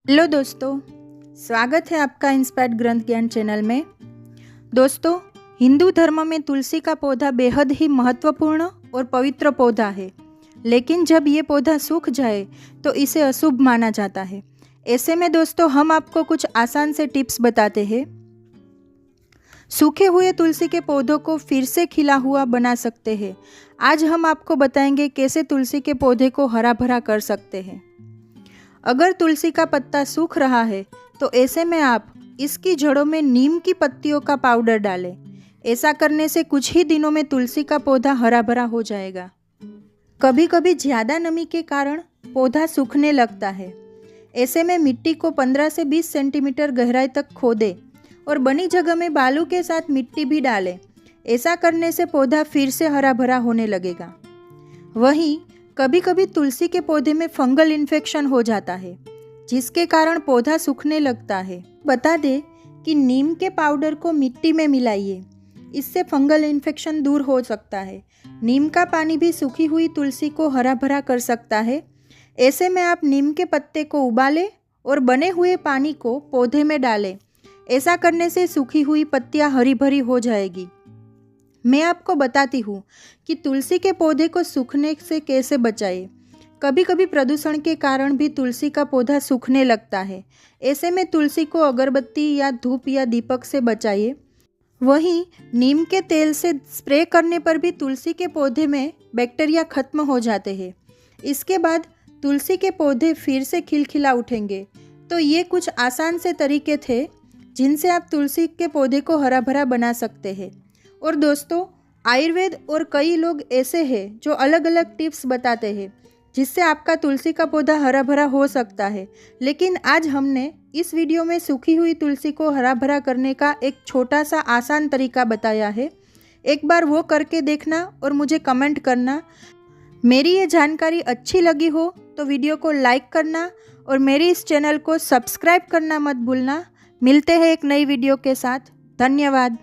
Hello दोस्तों, स्वागत है आपका इंस्पायर्ड ग्रंथ ज्ञान चैनल में। दोस्तों, हिंदू धर्म में तुलसी का पौधा बेहद ही महत्वपूर्ण और पवित्र पौधा है, लेकिन जब ये पौधा सूख जाए तो इसे अशुभ माना जाता है। ऐसे में दोस्तों, हम आपको कुछ आसान से टिप्स बताते हैं। सूखे हुए तुलसी के पौधों को फिर से खिला हुआ बना सकते हैं। आज हम आपको बताएंगे कैसे तुलसी के पौधे को हरा भरा कर सकते हैं। अगर तुलसी का पत्ता सूख रहा है तो ऐसे में आप इसकी जड़ों में नीम की पत्तियों का पाउडर डालें। ऐसा करने से कुछ ही दिनों में तुलसी का पौधा हरा भरा हो जाएगा। कभी कभी ज़्यादा नमी के कारण पौधा सूखने लगता है। ऐसे में मिट्टी को 15 से 20 सेंटीमीटर गहराई तक खोदें और बनी जगह में बालू के साथ मिट्टी भी डालें। ऐसा करने से पौधा फिर से हरा भरा होने लगेगा। वहीं कभी कभी तुलसी के पौधे में फंगल इन्फेक्शन हो जाता है, जिसके कारण पौधा सूखने लगता है। बता दें कि नीम के पाउडर को मिट्टी में मिलाइए, इससे फंगल इन्फेक्शन दूर हो सकता है। नीम का पानी भी सूखी हुई तुलसी को हरा भरा कर सकता है। ऐसे में आप नीम के पत्ते को उबालें और बने हुए पानी को पौधे में डालें। ऐसा करने से सूखी हुई पत्तियां हरी भरी हो जाएगी। मैं आपको बताती हूँ कि तुलसी के पौधे को सूखने से कैसे बचाएं। कभी कभी प्रदूषण के कारण भी तुलसी का पौधा सूखने लगता है। ऐसे में तुलसी को अगरबत्ती या धूप या दीपक से बचाइए। वहीं नीम के तेल से स्प्रे करने पर भी तुलसी के पौधे में बैक्टीरिया खत्म हो जाते हैं। इसके बाद तुलसी के पौधे फिर से खिलखिला उठेंगे। तो ये कुछ आसान से तरीके थे जिनसे आप तुलसी के पौधे को हरा भरा बना सकते हैं। और दोस्तों, आयुर्वेद और कई लोग ऐसे हैं जो अलग अलग टिप्स बताते हैं जिससे आपका तुलसी का पौधा हरा भरा हो सकता है। लेकिन आज हमने इस वीडियो में सूखी हुई तुलसी को हरा भरा करने का एक छोटा सा आसान तरीका बताया है। एक बार वो करके देखना और मुझे कमेंट करना। मेरी ये जानकारी अच्छी लगी हो तो वीडियो को लाइक करना और मेरी इस चैनल को सब्सक्राइब करना मत भूलना। मिलते हैं एक नई वीडियो के साथ। धन्यवाद।